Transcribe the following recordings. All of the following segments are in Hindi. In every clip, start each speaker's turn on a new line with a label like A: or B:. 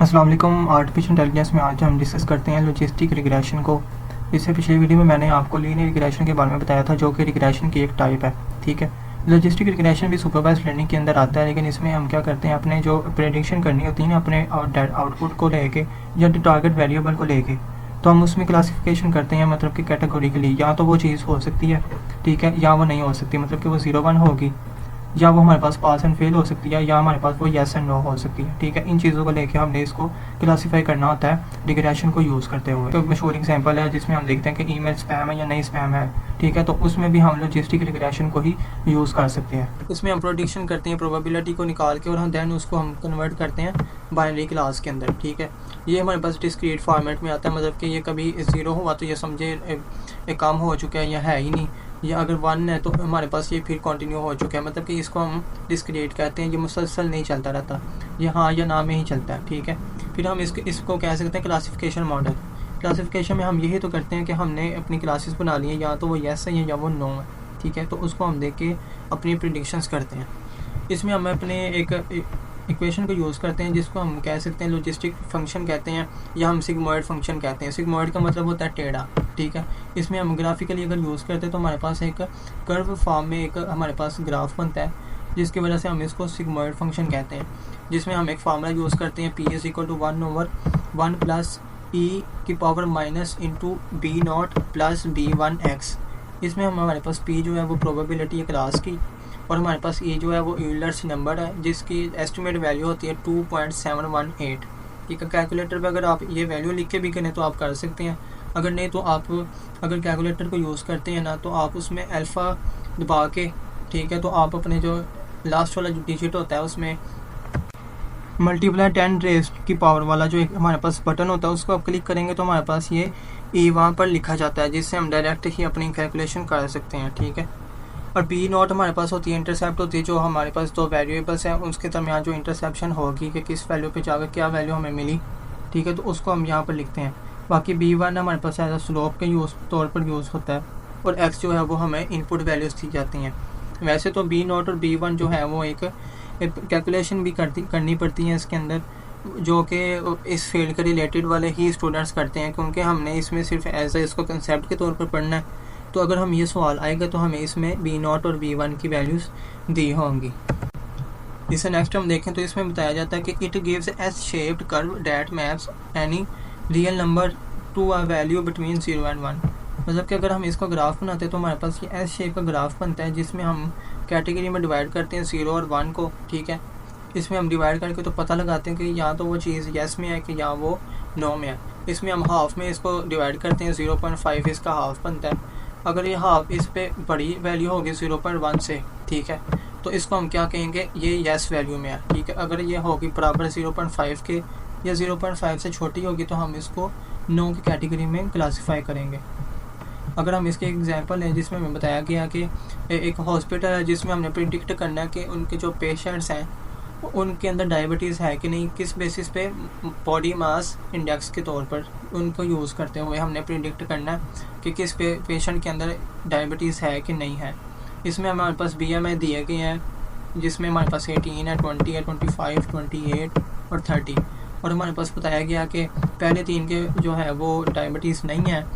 A: अस्सलाम वालेकुम। आर्टिफिशियल इंटेलिजेंस में आज हम डिस्कस करते हैं लॉजिस्टिक रिग्रेशन को। इससे पिछली वीडियो में मैंने आपको लीनियर रिग्रेशन के बारे में बताया था, जो कि रिग्रेशन की एक टाइप है। ठीक है, लॉजिस्टिक रिग्रेशन भी सुपरवाइज्ड लर्निंग के अंदर आता है, लेकिन इसमें हम क्या करते हैं, अपने जो प्रेडिक्शन करनी होती है ना, अपने आउटपुट को लेके या टारगेट वेरिएबल को लेके, तो हम उसमें क्लासिफिकेशन करते हैं, मतलब कि कैटेगोरिकली या तो वो चीज़ हो सकती है, ठीक है, या वो नहीं हो सकती, मतलब कि वो 0-1 होगी, या वो हमारे पास एंड फेल हो सकती है, या हमारे पास वो येस एंड नो हो सकती है। ठीक है, इन चीज़ों को लेके हमने इसको क्लासीफाई करना होता है रिग्रेशन को यूज़ करते हुए। तो मशहूर एग्जांपल है जिसमें हम देखते हैं कि ईमेल स्पैम है या नहीं स्पैम है। ठीक है, तो उसमें भी हम लॉजिस्टिक रिग्रेशन को ही यूज़ कर सकते हैं। इसमें हम प्रोडिक्शन करते हैं, प्रोबेबिलिटी को निकाल के, और हम देन उसको हम कन्वर्ट करते हैं बाइनरी क्लास के अंदर। ठीक है, ये हमारे पास डिस्क्रीट फॉर्मेट में आता है, मतलब कि ये कभी 0 हुआ तो ये समझे कम हो चुका है या है ही नहीं, या अगर 1 है तो हमारे पास ये फिर कंटिन्यू हो चुका है, मतलब कि इसको हम डिस्क्रीट कहते हैं, ये मुसलसल नहीं चलता रहता, ये हाँ या ना में ही चलता है। ठीक है, फिर हम इसको कह सकते हैं क्लासिफिकेशन मॉडल। क्लासिफिकेशन में हम यही तो करते हैं कि हमने अपनी क्लासेस बना ली है, या तो वो येस है या वो नो है। ठीक है, तो उसको हम देख के अपनी प्रिडिक्शंस करते हैं। इसमें हम अपने एक इक्वेशन को यूज़ करते हैं, जिसको हम कह सकते हैं लॉजिस्टिक फंक्शन कहते हैं, या हम सिग्मॉइड फंक्शन कहते हैं। सिग्मॉइड का मतलब होता है टेढ़ा। ठीक है, इसमें हम ग्राफिकली अगर यूज़ करते हैं तो हमारे पास एक कर्व फॉर्म में एक हमारे पास ग्राफ बनता है, जिसकी वजह से हम इसको सिग्मॉइड फंक्शन कहते हैं, जिसमें हम एक फार्मूला यूज़ करते हैं, P = 1/1 प्लस e की power minus into B0 plus B1x। इसमें हमारे पास P जो है वो प्रोबेबिलिटी है क्लास की, और हमारे पास E जो है वो यूलर्स नंबर है, जिसकी एस्टिमेट वैल्यू होती है 2.718। ठीक है, कैलकुलेटर पे अगर आप ये वैल्यू लिख के भी करें तो आप कर सकते हैं, अगर नहीं तो आप अगर कैलकुलेटर को यूज़ करते हैं ना, तो आप उसमें अल्फ़ा दबा के, ठीक है, तो आप अपने जो लास्ट वाला जो डिजिट होता है उसमें मल्टीप्लाई 10 रेज़ की पावर वाला जो एक हमारे पास बटन होता है, उसको आप क्लिक करेंगे तो हमारे पास ये E वहाँ पर लिखा जाता है, जिससे हम डायरेक्ट ही अपनी कैलकुलेशन कर सकते हैं। ठीक है, और B0 हमारे पास होती है, इंटरसेप्ट होती है, जो हमारे पास दो वेरिएबल्स हैं उसके दरमियान जो इंटरसेप्शन होगी कि किस वैल्यू पे जाकर क्या वैल्यू हमें मिली। ठीक है, तो उसको हम यहाँ पर लिखते हैं। बाकी B1 हमारे पास एज स्लोप के तौर पर यूज़ होता है, और X जो है वो हमें इनपुट वैल्यूज़ दी जाती हैं। वैसे तो B0 और B1 जो है वो एक कैलकुलेशन भी करनी पड़ती है इसके अंदर, जो कि इस फील्ड के रिलेटेड वाले ही स्टूडेंट्स करते हैं, क्योंकि हमने इसमें सिर्फ एज इसको कंसेप्ट के तौर पर पढ़ना है। तो अगर हम ये सवाल आएगा तो हमें इसमें B0 और B1 की वैल्यूज़ दी होंगी। इसे नेक्स्ट हम देखें तो इसमें बताया जाता है कि it gives S shaped curve that maps any real number to a value between 0 and 1। मतलब कि अगर हम इसका ग्राफ बनाते हैं तो हमारे पास ये एस शेप का ग्राफ बनता है, जिसमें हम कैटेगरी में डिवाइड करते हैं 0 और 1 को। ठीक है, इसमें हम डिवाइड करके तो पता लगाते हैं कि या तो वो चीज़ येस में है कि या वो नो में है। इसमें हम हाफ में इसको डिवाइड करते हैं, 0.5 इसका हाफ बनता है। अगर ये हाफ इस पे बड़ी वैल्यू होगी 0.1 से, ठीक है, तो इसको हम क्या कहेंगे, ये येस वैल्यू में है। ठीक है, अगर ये होगी बराबर 0.5 के या 0.5 से छोटी होगी तो हम इसको नो की कैटेगरी में क्लासीफाई करेंगे। अगर हम इसके एग्जांपल है जिसमें हमें बताया गया कि एक हॉस्पिटल है, जिसमें हमने प्रिडिक्ट करना है कि उनके जो पेशेंट्स हैं उनके अंदर डायबिटीज़ है कि नहीं, किस बेसिस पे, बॉडी मास इंडेक्स के तौर पर उनको यूज़ करते हुए हमने प्रिडिक्ट करना है कि किस पेशेंट के अंदर डायबिटीज़ है कि नहीं है। इसमें हमारे पास BMI दिए गए हैं, जिसमें हमारे पास 18 है, 20 है, 25, 28 और 30, और हमारे पास बताया गया कि पहले 3 के जो है वो डायबिटीज़ नहीं है,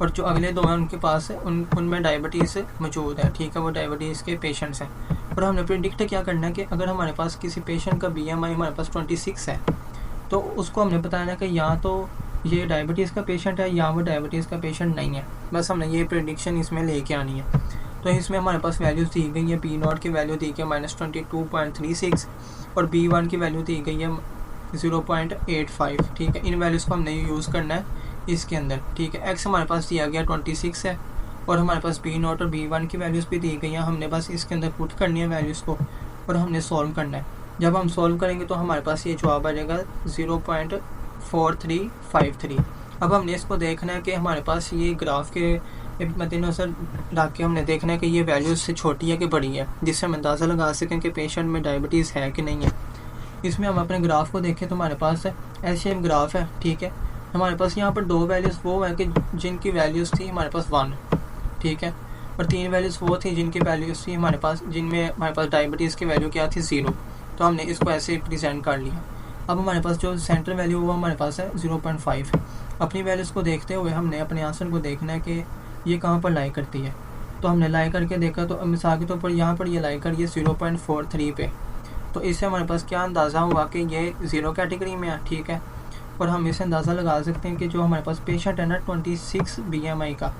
A: और जो अगले 2 हैं उनके पास उनमें डायबिटीज़ मौजूद है। ठीक है, वो डायबिटीज़ के पेशेंट्स हैं, और हमने प्रिडिक्ट क्या करना है कि अगर हमारे पास किसी पेशेंट का BMI हमारे पास 26 है, तो उसको हमने बताना है कि या तो ये डायबिटीज़ का पेशेंट है या वो डायबिटीज़ का पेशेंट नहीं है। बस हमने ये प्रिडिक्शन इसमें लेके आनी है। तो इसमें हमारे पास वैल्यूज़ दी गई है, B0 की वैल्यू दी गई है -22.36, और B1 की वैल्यू दी गई है 0.85। ठीक है, इन वैल्यूज़ को हमने यूज़ करना है इसके अंदर। ठीक है, X हमारे पास दिया गया 26 है, और हमारे पास B0 और B1 की वैल्यूज़ भी दी गई हैं। हमने बस इसके अंदर पुट करनी है वैल्यूज़ को, और हमने सॉल्व करना है। जब हम सॉल्व करेंगे तो हमारे पास ये जवाब आ जाएगा 0.4353। अब हमने इसको देखना है कि हमारे पास ये ग्राफ के मद्देनज़र रख के हमने देखना है कि ये वैल्यूज़ से छोटी है कि बड़ी है, जिससे हम अंदाज़ा लगा सकें कि पेशेंट में डायबिटीज़ है कि नहीं है। इसमें हम अपने ग्राफ को देखें तो हमारे पास एस शेप ग्राफ है। ठीक है, हमारे पास यहाँ पर 2 वैल्यूज़ वो है कि जिनकी वैल्यूज़ थी हमारे पास 1। ठीक है, और 3 वैल्यूज़ वो थी जिनकी वैल्यूज़ थी हमारे पास, जिनमें हमारे पास डायबिटीज़ की वैल्यू क्या थी, 0। तो हमने इसको ऐसे प्रेजेंट कर लिया। अब हमारे पास जो सेंटर वैल्यू वो हमारे पास है 0.5। अपनी वैल्यूज़ को देखते हुए हमने अपने आंसर को देखना है कि ये कहाँ पर लाई करती है। तो हमने लाई करके देखा, तो मिसाल के तौर पर यहाँ पर ये लाई कर ये 0.43 पे। तो इससे हमारे पास क्या अंदाज़ा हुआ कि ये 0 कैटेगरी में है, ठीक है। और हम इससे अंदाज़ा लगा सकते हैं कि जो हमारे पास पेशेंट है ना 26 BMI का,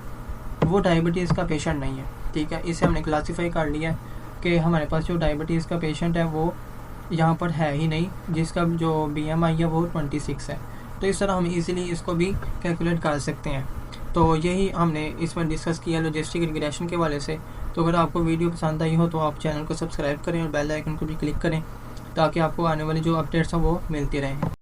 A: वो डायबिटीज़ का पेशेंट नहीं है, ठीक है। इसे हमने क्लासीफाई कर लिया है कि हमारे पास जो डायबिटीज़ का पेशेंट है वो यहाँ पर है ही नहीं, जिसका जो BMI है वो 26 है। तो इस तरह हम इजीली इसको भी कैलकुलेट कर सकते हैं। तो यही हमने इसमें डिस्कस किया लॉजिस्टिक रिग्रेशन के वाले से। तो अगर आपको वीडियो पसंद आई हो तो आप चैनल को सब्सक्राइब करें और बेल आइकन को भी क्लिक करें, ताकि आपको आने वाली जो अपडेट्स हैं वो मिलती रहें।